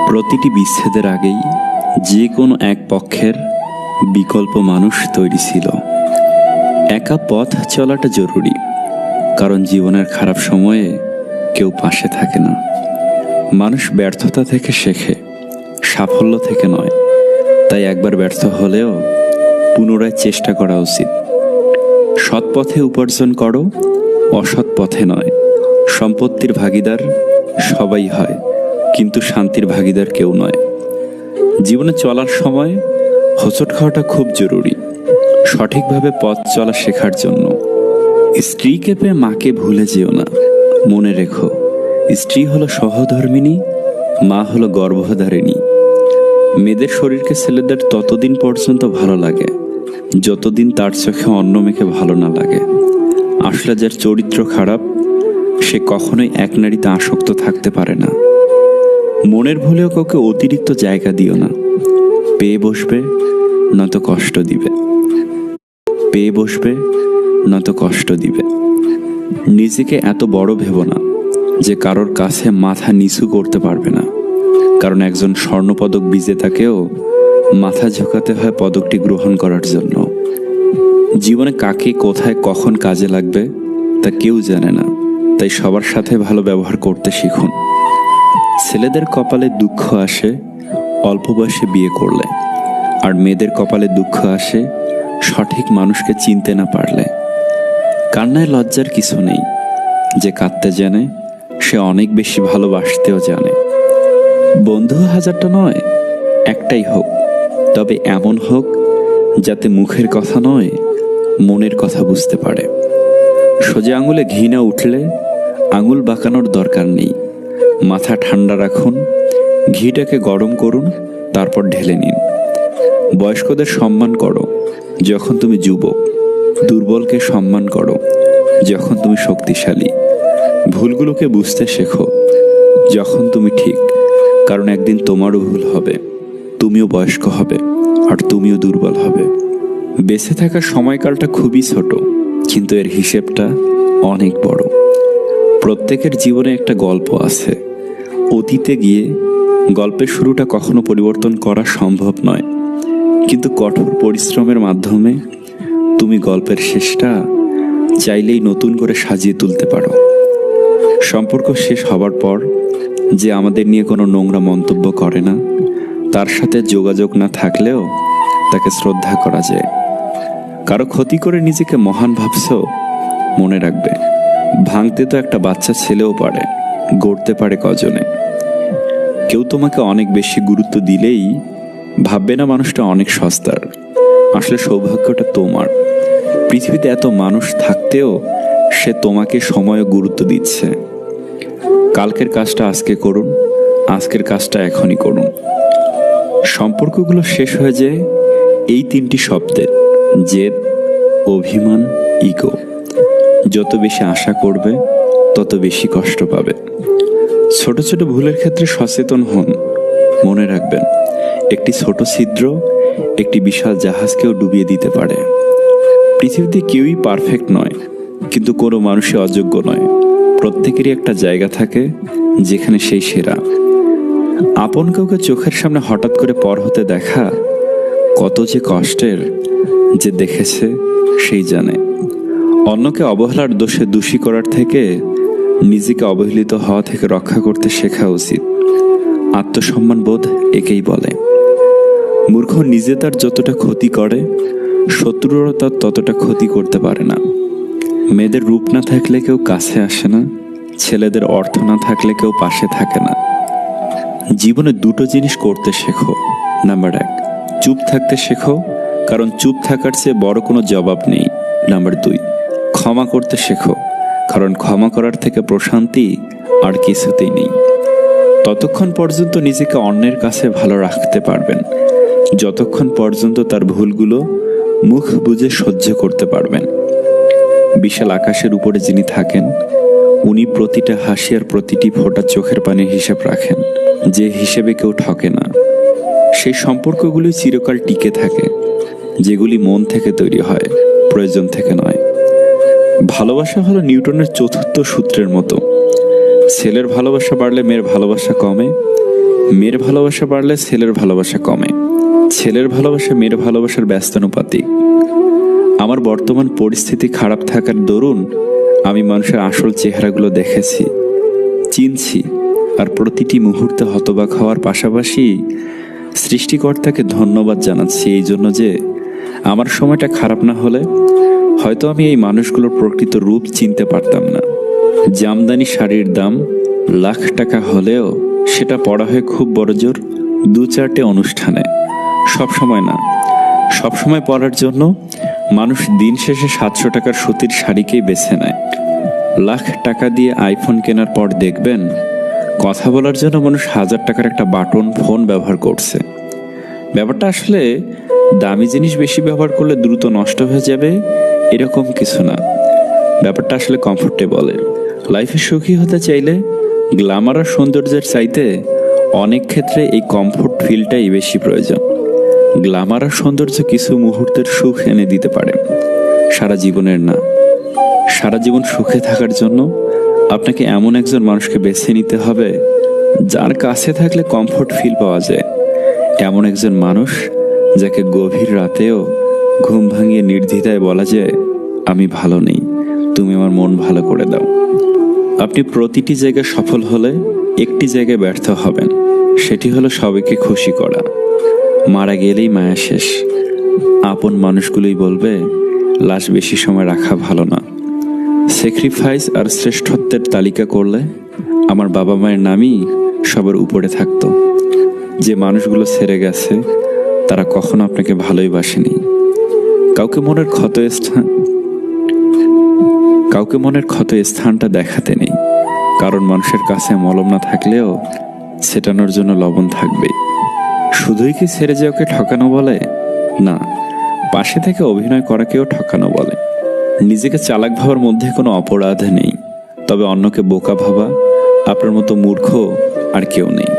প্রতিটি বিচ্ছেদের আগেই যে কোনো এক পক্ষের বিকল্প মানুষ তৈরি ছিল। একা পথ চলাটা জরুরি, কারণ জীবনের খারাপ সময়ে কেউ পাশে থাকে না। মানুষ ব্যর্থতা থেকে শেখে, সাফল্য থেকে নয়। তাই একবার ব্যর্থ হলেও পুনরায় চেষ্টা করা উচিত। সৎ পথে উপার্জন করো, অসৎ পথে নয়। সম্পত্তির ভাগীদার সবাই হয়, কিন্তু শান্তির ভাগীদার কেউ নয়। জীবনে চলার সময় হোঁচট খাওয়াটা খুব জরুরি, সঠিকভাবে পথ চলা শেখার জন্য। স্ত্রীকে পেয়ে মাকে ভুলে যেও না। মনে রেখো, স্ত্রী হলো সহধর্মিণী, মা হলো গর্ভধারিণী। মেয়েদের শরীরকে ছেলেদের ততদিন পর্যন্ত ভালো লাগে যতদিন তার চোখে অন্য মেয়েকে ভালো না লাগে। আসলে যার চরিত্র খারাপ সে কখনোই এক নারীতে আসক্ত থাকতে পারে না। মনের ভুলেও কাউকে অতিরিক্ত জায়গা দিও না। পেয়ে বসবে নয়তো কষ্ট দিবে, পেয়ে বসবে নয়তো কষ্ট দিবে। নিজেকে এত বড় ভেবো না যে কারোর কাছে মাথা নিচু করতে পারবে না, কারণ একজন স্বর্ণপদক বিজেতাকেও মাথা ঝোঁকাতে হয় পদকটি গ্রহণ করার জন্য। জীবনে কাকে কোথায় কখন কাজে লাগবে তা কেউ জানে না, তাই সবার সাথে ভালো ব্যবহার করতে শিখুন। ছেলেদের কপালে দুঃখ আসে অল্প বয়সে বিয়ে করলে, আর মেয়েদের কপালে দুঃখ আসে সঠিক মানুষকে চিনতে না পারলে। কান্নায় লজ্জার কিছু নেই। যে কাঁদতে জানে সে অনেক বেশি ভালোবাসতেও জানে। বন্ধু হাজারটা নয়, একটাই হোক, তবে এমন হোক যাতে মুখের কথা নয় মনের কথা বুঝতে পারে। সোজা আঙুলে ঘি না উঠলে আঙুল বাঁকানোর দরকার নেই। মাথা ঠান্ডা রাখুন, ঘিটাকে গরম করুন, তারপর ঢেলে নিন। বয়স্কদের সম্মান করো যখন তুমি যুবক, দুর্বলকে সম্মান করো যখন তুমি শক্তিশালী। ভুলগুলোকে বুঝতে শেখো যখন তুমি ঠিক, কারণ একদিন তোমারও ভুল হবে, তুমিও বয়স্ক হবে, আর তুমিও দুর্বল হবে। বেঁচে থাকার সময়কালটা খুবই ছোট, কিন্তু এর হিসেবটা অনেক বড়। প্রত্যেকের জীবনে একটা গল্প আছে। অতীতে গিয়ে গল্পের শুরুটা কখনো পরিবর্তন করা সম্ভব নয়, কিন্তু কঠোর পরিশ্রমের মাধ্যমে তুমি গল্পের শেষটা চাইলেই নতুন করে সাজিয়ে তুলতে পারো। সম্পর্ক শেষ হবার পর যে আমাদের নিয়ে কোনো নোংরা মন্তব্য করে না, তার সাথে যোগাযোগ না থাকলেও তাকে শ্রদ্ধা করা যায়। কারো ক্ষতি করে নিজেকে মহান ভাবছো, মনে রাখবে ভাঙতে তো একটা বাচ্চা ছেলেও পারে, গড়তে পারে কজনে। কেউ তোমাকে অনেক বেশি গুরুত্ব দিলেই ভাববে না মানুষটা অনেক সস্তার। আসলে সৌভাগ্যটা তোমার। পৃথিবীতে এত মানুষ থাকতেও সে তোমাকে সময় ও গুরুত্ব দিচ্ছে। কালকের কাজটা আজকে করুন, আজকের কাজটা এখনই করুন। সম্পর্কগুলো শেষ হয়ে যায় এই তিনটি শব্দে: জেদ, অভিমান, ইগো। যত বেশি আশা করবে তত বেশি কষ্ট পাবে। ছোট ছোট ভুলের ক্ষেত্রে সচেতন হন। মনে রাখবেন, একটি ছোট ছিদ্র একটি বিশাল জাহাজকেও ডুবিয়ে দিতে পারে। পৃথিবীতে কেউই পারফেক্ট নয়, কিন্তু কোনো মানুষই অযোগ্য নয়। প্রত্যেকেরই একটা জায়গা থাকে যেখানে সেই সেরা। আপন কাউকে চোখের সামনে হঠাৎ করে পর হতে দেখা কত যে কষ্টের, যে দেখেছে সেই জানে। অন্যকে অবহেলার দোষে দোষী করার থেকে নিজেকে অবহেলিত হওয়া থেকে রক্ষা করতে শেখা উচিত। আত্মসম্মান বোধ একেই বলে। মূর্খ নিজে তার যতটা ক্ষতি করে, শত্রুরও তার ততটা ক্ষতি করতে পারে না। মেয়েদের রূপ না থাকলে কেউ কাছে আসে না, ছেলেদের অর্থ না থাকলে কেউ পাশে থাকে না। জীবনে দুটো জিনিস করতে শেখো। নাম্বার 1, চুপ থাকতে শেখো, কারণ চুপ থাকার চেয়ে বড় কোনো জবাব নেই। নাম্বার 2, ক্ষমা করতে শেখো, কারণ ক্ষমা করার থেকে প্রশান্তি আর কিছুতেই নেই। ততক্ষণ পর্যন্ত নিজেকে অন্যের কাছে ভালো রাখতে পারবেন যতক্ষণ পর্যন্ত তার ভুলগুলো মুখ বুজে সহ্য করতে পারবেন। বিশাল আকাশের উপরে যিনি থাকেন, উনি প্রতিটা হাসি আর প্রতিটি ফোঁটা চোখের পানির হিসাব রাখেন, যে হিসেবে কেউ ঠকে না। সেই সম্পর্কগুলি চিরকাল টিকে থাকে, যেগুলি মন থেকে তৈরি হয়, প্রয়োজন থেকে নয়। ভালোবাসা হলো নিউটনের চতুর্থ সূত্রের মতো। ছেলের ভালোবাসা বাড়লে মেয়ের ভালোবাসা কমে, মেয়ের ভালোবাসা বাড়লে ছেলের ভালোবাসা কমে, ছেলের ভালোবাসা মেয়ের ভালোবাসার ব্যস্তানুপাতিক। আমার বর্তমান পরিস্থিতি খারাপ থাকার দরুন আমি মানুষের আসল চেহারাগুলো দেখেছি, চিনছি, আর প্রতিটি মুহূর্তে হতবাক হওয়ার পাশাপাশি সৃষ্টিকর্তাকে ধন্যবাদ জানাচ্ছি এই জন্য যে আমার সময়টা খারাপ না হলে হয়তো আমি এই মানুষগুলোর প্রকৃত রূপ চিনতে পারতাম না। জামদানি শাড়ির দাম লাখ টাকা হলেও সেটা পড়া হয় খুব বড় জোর 2-4টে অনুষ্ঠানে, সবসময় না। সবসময় পরার জন্য মানুষ দিন শেষে 700 টাকার সুতির শাড়িকেই বেছে নেয়। লাখ টাকা দিয়ে আইফোন কেনার পর দেখবেন কথা বলার জন্য মানুষ 1000 টাকার একটা বাটন ফোন ব্যবহার করছে। ব্যাপারটা আসলে দামি জিনিস বেশি ব্যবহার করলে দ্রুত নষ্ট হয়ে যাবে এরকম কিছু না। ব্যাপারটা আসলে কমফোর্টেবলের। লাইফে সুখী হতে চাইলে গ্ল্যামার আর সৌন্দর্যের চাইতে অনেক ক্ষেত্রে এই কমফোর্ট ফিলটাই বেশি প্রয়োজন। গ্ল্যামার আর সৌন্দর্য কিছু মুহূর্তের সুখ এনে দিতে পারে, সারা জীবনের না। সারা জীবন সুখে থাকার জন্য আপনাকে এমন একজন মানুষকে বেছে নিতে হবে যার কাছে থাকলে কমফোর্ট ফিল পাওয়া যায়। এমন একজন মানুষ যাকে গভীর রাতেও ঘুম ভাঙিয়ে নির্দ্বিধায় বলা যায়, আমি ভালো নেই, তুমি আমার মন ভালো করে দাও। আপনি প্রতিটি জায়গায় সফল হলে একটি জায়গায় ব্যর্থ হবেন, সেটি হলো সবাইকে খুশি করা। মারা গেলেই মায়া শেষ। আপন মানুষগুলোই বলবে লাশ বেশি সময় রাখা ভালো না। স্যাক্রিফাইস আর শ্রেষ্ঠত্বের তালিকা করলে আমার বাবা মায়ের নামই সবার উপরে থাকতো। যে মানুষগুলো ছেড়ে গেছে তারা কখনো আপনাকে ভালোই বাসেনি। কাউকে মনের ক্ষত স্থানটা দেখাতে নেই, কারণ মানুষের কাছে মলম না থাকলেও ছেটানোর জন্য লবণ থাকবেই। শুধুই কি ছেড়ে যাওয়াকে ঠকানো বলে? না, পাশে থেকে অভিনয় করাকেও ঠকানো বলে। নিজেকে চালাক ভাবার মধ্যে কোনো অপরাধ নেই, তবে অন্যকে বোকা ভাবা আপনার মতো মূর্খ আর কেউ নেই।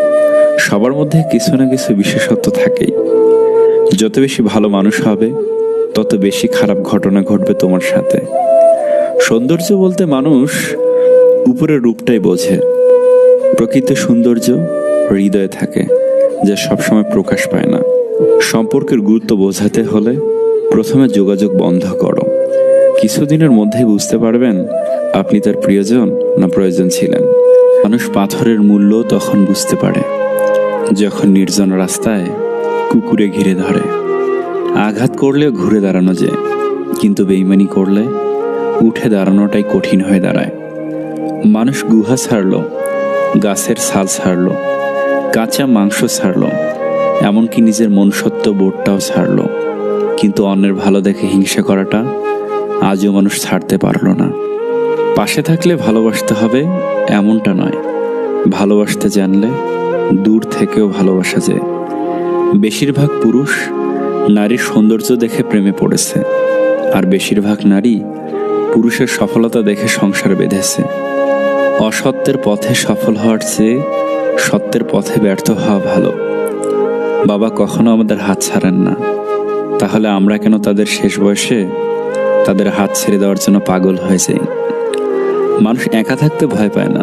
সবার মধ্যে কিছু না কিছু বিশেষত্ব থাকেই। যত বেশি ভালো মানুষ হবে তত বেশি খারাপ ঘটনা ঘটবে তোমার সাথে। সৌন্দর্য বলতে মানুষ উপরের রূপটাই বোঝে, প্রকৃত সৌন্দর্য হৃদয়ে থাকে, যা সবসময় প্রকাশ পায় না। সম্পর্কের গুরুত্ব বোঝাতে হলে প্রথমে যোগাযোগ বন্ধ করো। কিছুদিনের মধ্যেই বুঝতে পারবেন আপনি তার প্রিয়জন না প্রয়োজন ছিলেন। মানুষ পাথরের মূল্য তখন বুঝতে পারে যখন নির্জন রাস্তায় কুকুরে ঘিরে ধরে। আঘাত করলেও ঘুরে দাঁড়ানো যায়, কিন্তু বেইমানি করলে উঠে দাঁড়ানোটাই কঠিন হয়ে দাঁড়ায়। মানুষ গুহা ছাড়ল, গাছের ছাল ছাড়ল, কাঁচা মাংস ছাড়ল, এমনকি নিজের মনুষ্যত্ব বোধটাও ছাড়ল, কিন্তু অন্যের ভালো দেখে হিংসা করাটা আজও মানুষ ছাড়তে পারল না। পাশে থাকলে ভালোবাসতে হবে এমনটা নয়, ভালোবাসতে জানলে দূর থেকেও ভালোবাসা যায়। বেশিরভাগ পুরুষ নারীর সৌন্দর্য দেখে প্রেমে পড়েছে, আর বেশিরভাগ নারী পুরুষের সফলতা দেখে সংসার বেঁধেছে। অসত্যের পথে সফল হওয়ার চেয়ে সত্যের পথে ব্যর্থ হওয়া ভালো। বাবা কখনো আমাদের হাত ছাড়েন না, তাহলে আমরা কেন তাদের শেষ বয়সে তাদের হাত ছেড়ে দেওয়ার জন্য পাগল হয়ে যাই? মানুষ একা থাকতে ভয় পায় না,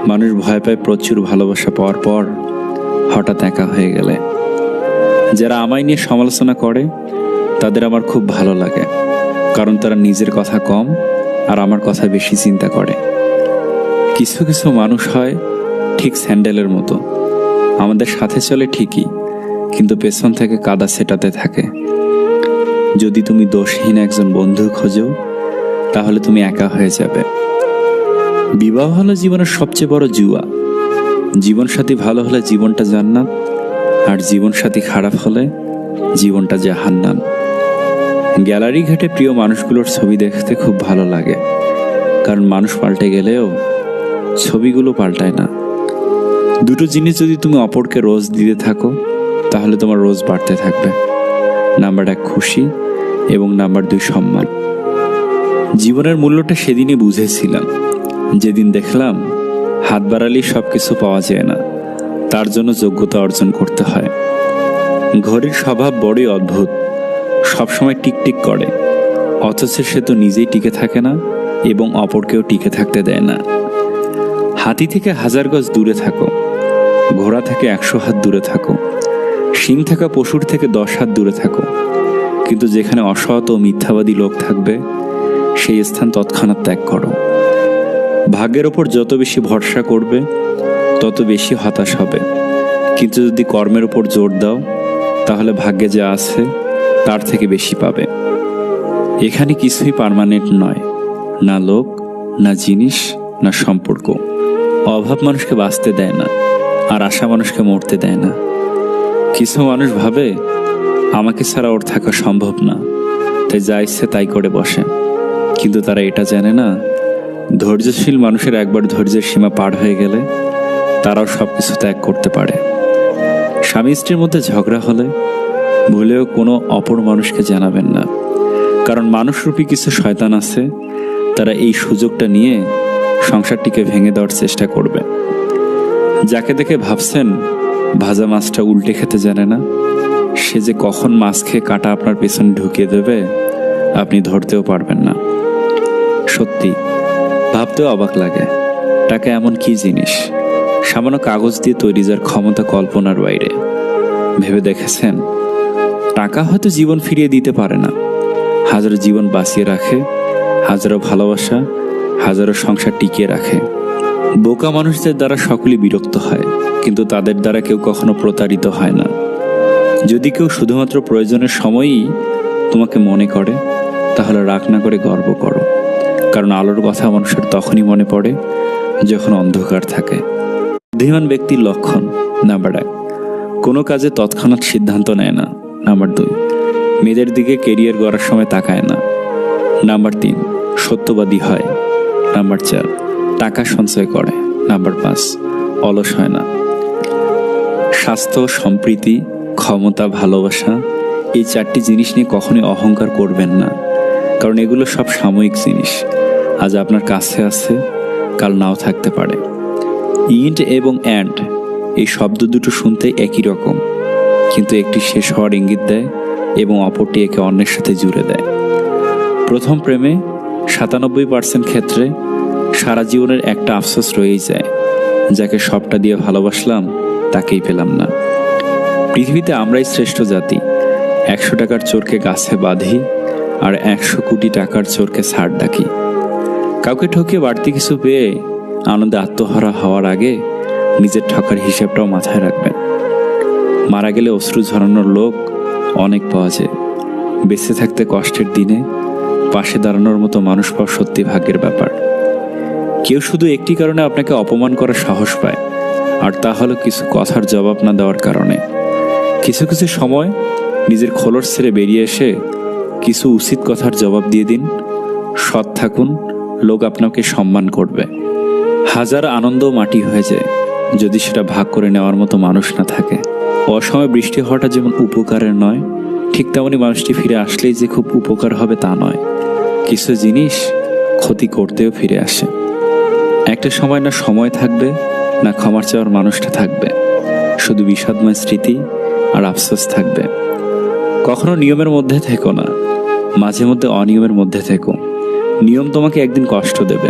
মানুষ ভয় পায় প্রচুর ভালোবাসা পাওয়ার পর হঠাৎ একা হয়ে গেলে। যারা আমায় নিয়ে সমালোচনা করে তাদের আমার খুব ভালো লাগে, কারণ তারা নিজের কথা কম আর আমার কথা বেশি চিন্তা করে। কিছু কিছু মানুষ হয় ঠিক স্যান্ডেলের মতো, আমাদের সাথে চলে ঠিকই, কিন্তু পেছন থেকে কাদা ছেটাতে থাকে। যদি তুমি দোষহীন একজন বন্ধু খোঁজো তাহলে তুমি একা হয়ে যাবে। বিবাহ হলো জীবনের সবচেয়ে বড় জুয়া। জীবনসাথী ভালো হলে জীবনটা জান্নাত, আর জীবনসাথী খারাপ হলে জীবনটা জাহান্নাম। গ্যালারি ঘাটে প্রিয় মানুষগুলোর ছবি দেখতে খুব ভালো লাগে, কারণ মানুষ পাল্টে গেলেও ছবিগুলো পাল্টায় না। দুটো জিনিস যদি তুমি অপরকে রোজ দিতে থাকো তাহলে তোমার রোজ বাড়তে থাকবে। নাম্বার 1 খুশি এবং নাম্বার 2 সম্মান। জীবনের মূল্যটা সেদিনই বুঝেছিলাম যেদিন দেখলাম হাত বাড়ালেই সবকিছু পাওয়া যায় না, তার জন্য যোগ্যতা অর্জন করতে হয়। ঘড়ির স্বভাব বড়ই অদ্ভুত, সবসময় টিকটিক করে, অথচ সে তো নিজেই টিকে থাকে না এবং অপরকেও টিকে থাকতে দেয় না। হাতি থেকে 1000 গজ দূরে থাকো, ঘোড়া থেকে 100 হাত দূরে থাকো, শিং থাকা পশুর থেকে 10 হাত দূরে থাকো, কিন্তু যেখানে অসৎ ও মিথ্যাবাদী লোক থাকবে সেই স্থান তৎক্ষণাৎ ত্যাগ করো। ভাগ্যের ওপর যত বেশি ভরসা করবে তত বেশি হতাশ হবে, কিন্তু যদি কর্মের উপর জোর দাও তাহলে ভাগ্যে যা আছে তার থেকে বেশি পাবে। এখানে কিছুই পার্মানেন্ট নয়, না লোক, না জিনিস, না সম্পর্ক। অভাব মানুষকে বাঁচতে দেয় না, আর আশা মানুষকে মরতে দেয় না। কিছু মানুষ ভাবে আমাকে ছাড়া ওর থাকা সম্ভব না, তাই যা ইচ্ছে তাই করে বসে, কিন্তু তারা এটা জানে না ধৈর্যশীল মানুষের একবার ধৈর্যের সীমা পার হয়ে গেলে তারাও সবকিছু ত্যাগ করতে পারে। স্বামী স্ত্রীর মধ্যে ঝগড়া হলে ভুলেও কোনো অপর মানুষকে জানাবেন না, কারণ মানুষরূপী কিছু শয়তান আছে, তারা এই সুযোগটা নিয়ে সংসারটিকে ভেঙে দেওয়ার চেষ্টা করবে। যাকে দেখে ভাবছেন ভাজা মাছটা উল্টে খেতে জানে না, সে যে কখন মাছ খেয়ে কাঁটা আপনার পেছনে ঢুকিয়ে দেবে আপনি ধরতেও পারবেন না। সত্যি ভাবতেও অবাক লাগে, টাকা এমন কি জিনিস সামান্য কাগজ দিয়ে তৈরি যার ক্ষমতা কল্পনার বাইরে। ভেবে দেখেছেন টাকা হয়তো জীবন ফিরিয়ে দিতে পারে না, হাজারো জীবন বাঁচিয়ে রাখে, হাজারো ভালোবাসা, হাজারো সংসার টিকিয়ে রাখে। বোকা মানুষদের দ্বারা সকলেই বিরক্ত হয়, কিন্তু তাদের দ্বারা কেউ কখনো প্রতারিত হয় না। যদি কেউ শুধুমাত্র প্রয়োজনের সময়ই তোমাকে মনে করে তাহলে রাগ না করে গর্ব করো, কারণ আলোর কথা মানুষের তখনই মনে পড়ে যখন অন্ধকার থাকে। বুদ্ধিমান ব্যক্তির লক্ষণ: নাম্বার 1, কোনো কাজে তৎক্ষণাৎ সিদ্ধান্ত নেয় না। নাম্বার 2, মেয়েদের দিকে কেরিয়ার গড়ার সময় তাকায় না। নাম্বার 3, সত্যবাদী হয়। নাম্বার 4, টাকা সঞ্চয় করে। নাম্বার 5, অলস হয় না। স্বাস্থ্য, সম্প্রীতি, ক্ষমতা, ভালোবাসা, এই 4টি জিনিস নিয়ে কখনোই অহংকার করবেন না, কারণ এগুলো সব সাময়িক জিনিস। আজ আপনার কাছে আছে, কাল নাও থাকতে পারে। ইন্ট এবং অ্যান্ড এই শব্দ দুটো শুনতে একই রকম, কিন্তু একটি শেষ হওয়ার ইঙ্গিত দেয় এবং অপরটি একে অন্যের সাথে জুড়ে দেয়। প্রথম প্রেমে 97% ক্ষেত্রে সারা জীবনের একটা আফসোস রয়েই যায়, যাকে সবটা দিয়ে ভালোবাসলাম তাকেই পেলাম না। পৃথিবীতে আমরাই শ্রেষ্ঠ জাতি। 100 টাকার চোরকে গাছে বাঁধি, আর 100 কোটি টাকার চোরকে ছাড় ডাকি। কাউকে ঠকিয়ে বাড়তি কিছু পেয়ে আনন্দে আত্মহারা হওয়ার আগে নিজের ঠকার হিসাবটাও মাথায় রাখবেন। মারা গেলে অশ্রু ঝরানোর লোক অনেক পাওয়া যায়, বেঁচে থাকতে কষ্টের দিনে পাশে দাঁড়ানোর মতো মানুষ পাওয়া সত্যি ভাগ্যের ব্যাপার। কেউ শুধু একটি কারণে আপনাকে অপমান করার সাহস পায়, আর তা হলো কিছু কথার জবাব না দেওয়ার কারণে। কিছু কিছু সময় নিজের খোলস ছেড়ে বেরিয়ে এসে কিছু উচিত কথার জবাব দিয়ে দিন। সৎ থাকুন, লোক আপনাকে সম্মান করবে। হাজার আনন্দ মাটি হয়ে যায় যদি সেটা ভাগ করে নেওয়ার মতো মানুষ না থাকে। অসময়ে বৃষ্টি হওয়াটা যেমন উপকারের নয়, ঠিক তেমনি মানুষটি ফিরে আসলেই যে খুব উপকার হবে তা নয়। কিছু জিনিস ক্ষতি করতেও ফিরে আসে। একটা সময় না সময় থাকবে, না ক্ষমার চাওয়ার মানুষটা থাকবে, শুধু বিষাদময় স্মৃতি আর আফসোস থাকবে। কখনো নিয়মের মধ্যে থেকো না, মাঝে মধ্যে অনিয়মের মধ্যে থেকো। নিয়ম তোমাকে একদিন কষ্ট দেবে,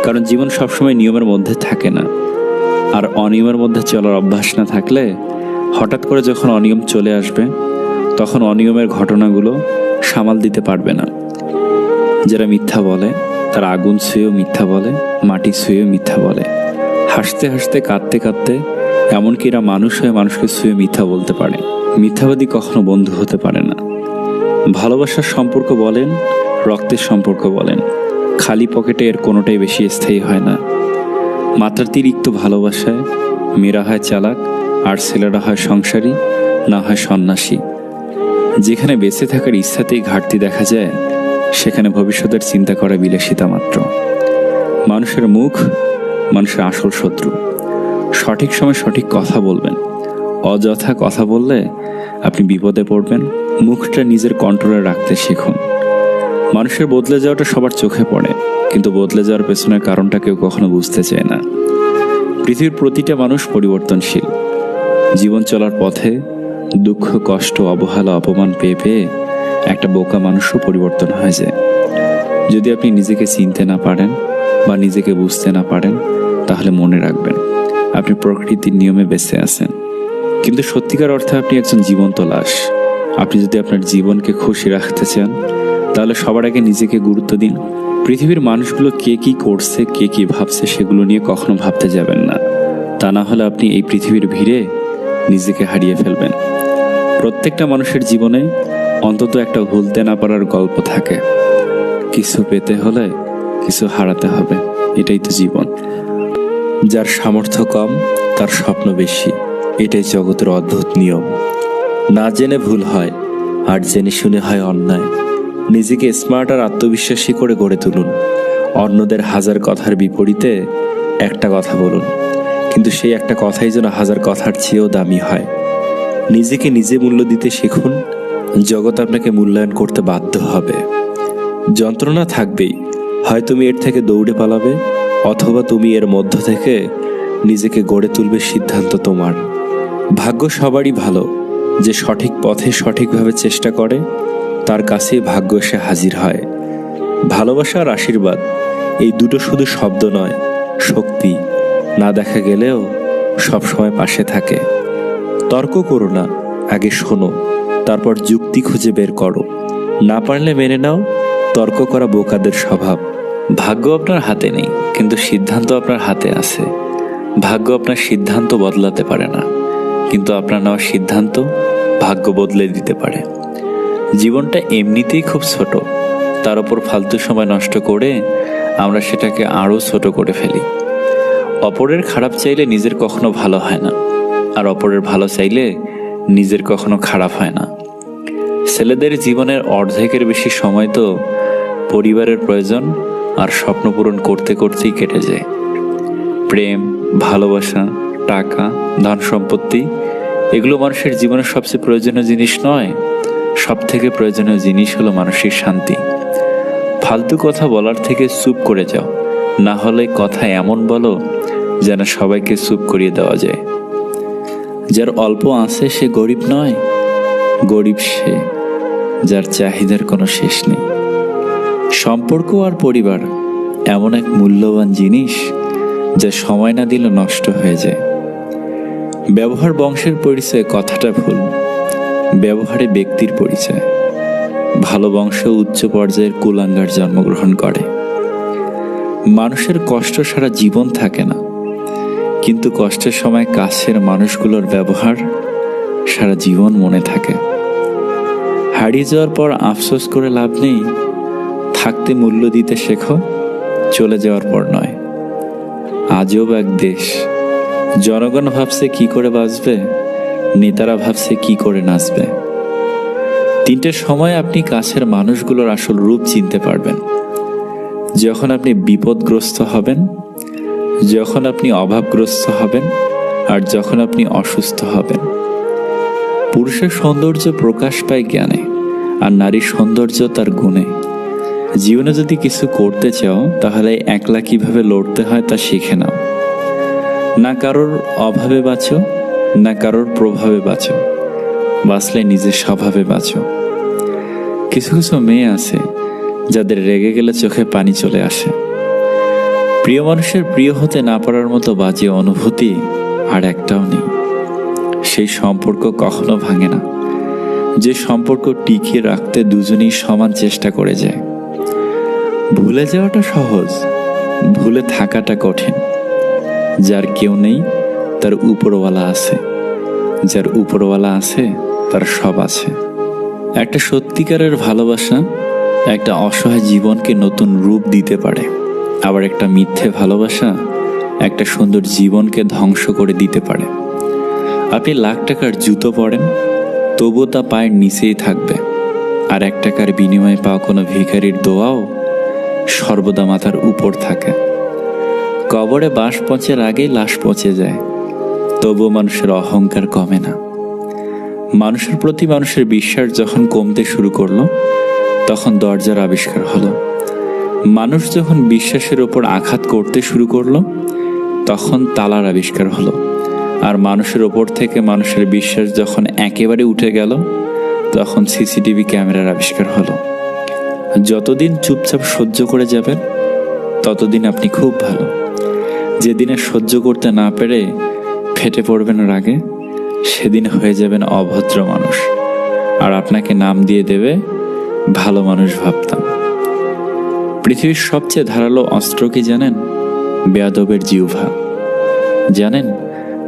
কারণ জীবন সবসময় নিয়মের মধ্যে থাকে না। আর অনিয়মের মধ্যে চলার অভ্যাস না থাকলে হঠাৎ করে যখন অনিয়ম চলে আসবে তখন অনিয়মের ঘটনাগুলো সামাল দিতে পারবে না। যারা মিথ্যা বলে তারা আগুন ছুঁয়েও মিথ্যা বলে, মাটি ছুঁয়েও মিথ্যা বলে। হাসতে হাসতে, কাঁদতে কাঁদতে, এমনকি এরা মানুষ হয়ে মানুষকে ছুঁয়ে মিথ্যা বলতে পারে। মিথ্যাবাদী কখনো বন্ধু হতে পারে না। ভালোবাসার সম্পর্ক বলেন, রক্তের সম্পর্ক বলেন, খালি পকেটে এর কোনোটাই বেশি স্থায়ী হয় না। মাত্রাতিরিক্ত ভালোবাসায় মেয়েরা হয় চালাক, আর ছেলেরা হয় সংসারী, না হয় সন্ন্যাসী। যেখানে বেঁচে থাকার ইচ্ছাতেই ঘাটতি দেখা যায়, সেখানে ভবিষ্যতের চিন্তা করা বিলাসিতা মাত্র। মানুষের মুখ মানুষের আসল শত্রু। সঠিক সময় সঠিক কথা বলবেন। অযথা কথা বললে আপনি বিপদে পড়বেন। মুখটা নিজের কন্ট্রোলে রাখতে শিখুন। মানুষের বদলে যাওয়াটা সবার চোখে পড়ে, কিন্তু বদলে যাওয়ার পেছনের কারণটা কেউ কখনো বুঝতে চায় না। পৃথিবীর প্রতিটা মানুষ পরিবর্তনশীল। জীবন চলার পথে দুঃখ, কষ্ট, অবহেলা, অপমান পেয়ে পেয়ে একটা বোকা মানুষও পরিবর্তন হয়ে যায়। যদি আপনি নিজেকে চিনতে না পারেন বা নিজেকে বুঝতে না পারেন, তাহলে মনে রাখবেন আপনি প্রকৃতির নিয়মে বেঁচে আছেন, কিন্তু সত্যিকার অর্থে আপনি একজন জীবন্ত লাশ। আপনি যদি আপনার জীবনকে খুশি রাখতে চান, তাহলে সবার আগে নিজেকে গুরুত্ব দিন। পৃথিবীর মানুষগুলো কে কি করছে, কে কি ভাবছে, সেগুলো নিয়ে কখনো ভাবতে যাবেন না। তা না হলে আপনি এই পৃথিবীর ভিড়ে নিজেকে হারিয়ে ফেলবেন। প্রত্যেকটা মানুষের জীবনে অন্তত একটা ভুলতে না পারার গল্প থাকে। কিছু পেতে হলে কিছু হারাতে হবে, এটাই তো জীবন। যার সামর্থ্য কম তার স্বপ্ন বেশি, এটাই জগতের অদ্ভুত নিয়ম। না জেনে ভুল হয়, আর জেনে শুনে হয় অন্যায়। নিজেকে স্মার্ট আর আত্মবিশ্বাসী করে গড়ে তুলুন। অন্যদের হাজার কথার বিপরীতে একটা কথা বলুন, কিন্তু সেই একটা কথাই যেন হাজার কথার চেয়েও দামি হয়। নিজেকে নিজে মূল্য দিতে শিখুন, জগৎ আপনাকে মূল্যায়ন করতে বাধ্য হবে। যন্ত্রণা থাকবেই, হয় তুমি এর থেকে দৌড়ে পালাবে, অথবা তুমি এর মধ্য থেকে নিজেকে গড়ে তুলবে। সিদ্ধান্ত তোমার। ভাগ্য সবারই ভালো, যে সঠিক পথে সঠিকভাবে চেষ্টা করে তার কাছেই ভাগ্য এসে হাজির হয়। ভালোবাসা আর আশীর্বাদ, এই দুটো শুধু শব্দ নয়, শক্তি। না দেখা গেলেও সবসময় পাশে থাকে। তর্ক করো না, আগে শোনো, তারপর যুক্তি খুঁজে বের করো। না পারলে মেনে নাও, তর্ক করা বোকাদের স্বভাব। ভাগ্য আপনার হাতে নেই, কিন্তু সিদ্ধান্ত আপনার হাতে আছে। ভাগ্য আপনার সিদ্ধান্ত বদলাতে পারে না, কিন্তু আপনার নেওয়া সিদ্ধান্ত ভাগ্য বদলে দিতে পারে। জীবনটা এমনিতেই খুব ছোট, তার উপর ফালতু সময় নষ্ট করে আমরা সেটাকে আরও ছোট করে ফেলি। অপরের খারাপ চাইলে নিজের কখনো ভালো হয় না, আর অপরের ভালো চাইলে নিজের কখনো খারাপ হয় না। ছেলেদের জীবনের অর্ধেকের বেশি সময় তো পরিবারের প্রয়োজন আর স্বপ্ন পূরণ করতে করতেই কেটে যায়। প্রেম, ভালোবাসা, টাকা, ধন সম্পত্তি, এগুলো মানুষের জীবনের সবচেয়ে প্রয়োজনীয় জিনিস নয়। সব থেকে প্রয়োজনীয় জিনিস হলো মানসিক শান্তি। ফালতু কথা বলার থেকে চুপ করে যাও, না হলে কথা এমন বলো যেন সবাইকে চুপ করিয়ে দেওয়া যায়। যার অল্প আছে সে গরিব নয়, গরিব সে যার চাহিদার কোনো শেষ নেই। সম্পর্ক আর পরিবার এমন এক মূল্যবান জিনিস যা সময় না দিলে নষ্ট হয়ে যায়। ব্যবহার বংশের পরিচয় কথাটা ভুল, ব্যবহারে ব্যক্তির পরিচয়। ভালো বংশ উচ্চ পর্যায়ের কুলাঙ্গার জন্মগ্রহণ করে। মানুষের কষ্ট সারা জীবন থাকে না, কিন্তু কষ্টের সময় কাছের মানুষগুলোর ব্যবহার সারা জীবন মনে থাকে। হারিয়ে যাওয়ার পর আফসোস করে লাভ নেই, থাকতে মূল্য দিতে শেখো, চলে যাওয়ার পর নয়। আজব এক দেশ, জনগণ ভাবছে কি করে বাঁচবে, নেতারা ভাবছে কি করে নাচবে। তিনটে সময় আপনি কাছের মানুষগুলোর আসল রূপ চিনতে পারবেন: যখন আপনি বিপদগ্রস্ত হবেন, যখন আপনি অভাবগ্রস্ত হবেন, আর যখন আপনি অসুস্থ হবেন। পুরুষের সৌন্দর্য প্রকাশ পায় জ্ঞানে, আর নারীর সৌন্দর্য তার গুণে। জীবনে যদি কিছু করতে চাও, তাহলে একলা কিভাবে লড়তে হয় তা শিখে নাও। না কারোর অভাবে বাঁচো, না কারোর প্রভাবে বাঁচো, বাঁচলে নিজের স্বভাবে বাঁচো। কিছু কিছু মেয়ে আছে যাদের রেগে গেলে চোখে পানি চলে আসে। প্রিয় মানুষের প্রিয় হতে না পারার মতো বাজে অনুভূতি আর একটাও নেই। সেই সম্পর্ক কখনো ভাঙে না, যে সম্পর্ক টিকিয়ে রাখতে দুজনেই সমান চেষ্টা করে যায়। ভুলে যাওয়াটা সহজ, ভুলে থাকাটা কঠিন। যার কেউ নেই তার উপরওয়ালা আছে, যার উপরওয়ালা আছে তার সব আছে। একটা সত্যিকারের ভালোবাসা একটা অসহায় জীবনকে নতুন রূপ দিতে পারে, আবার একটা মিথ্যে ভালোবাসা একটা সুন্দর জীবনকে ধ্বংস করে দিতে পারে। আপনি লাখ টাকার জুতো পরেন, তবুও তা পায়ের নিচেই থাকবে। আর 1 টাকার বিনিময়ে পাওয়া কোনো ভিখারির দোয়াও সর্বদা মাথার উপর থাকে। কবরে বাঁশ পচের আগেই লাশ পচে যায়, তবুও মানুষের অহংকার কমে না। মানুষের প্রতি মানুষের বিশ্বাস যখন কমতে শুরু করলো, তখন দরজার আবিষ্কার হলো। মানুষ যখন বিশ্বাসের ওপর আঘাত করতে শুরু করলো, তখন তালার আবিষ্কার হলো। আর মানুষের ওপর থেকে মানুষের বিশ্বাস যখন একেবারে উঠে গেল, তখন সিসিটিভি ক্যামেরার আবিষ্কার হলো। যতদিন চুপচাপ সহ্য করে যাবেন, ততদিন আপনি খুব ভালো। যেদিনে সহ্য করতে না পেরে ফেটে পড়বেন রাগে, সেদিন হয়ে যাবেন অভদ্র মানুষ, আর আপনাকে নাম দিয়ে দেবে ভালো মানুষ ভাবতাম। পৃথিবীর সবচেয়ে ধারালো অস্ত্র কি জানেন? বেয়াদবের জিহ্বা। জানেন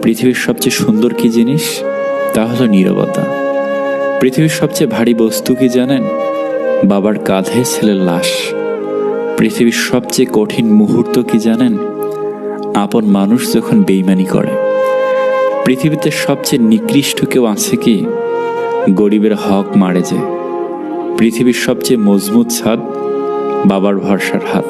পৃথিবীর সবচেয়ে সুন্দর কি জিনিস? তা হলো নীরবতা। পৃথিবীর সবচেয়ে ভারী বস্তু কি জানেন? বাবার কাঁধে ছেলের লাশ। পৃথিবীর সবচেয়ে কঠিন মুহূর্ত কি জানেন? আপন মানুষ যখন বেইমানি করে। পৃথিবীতে সবচেয়ে নিকৃষ্ট কেউ আছে কি? গরিবের হক মারে যে। পৃথিবীর সবচেয়ে মজবুত ছাদ বাবার ভরসার হাত।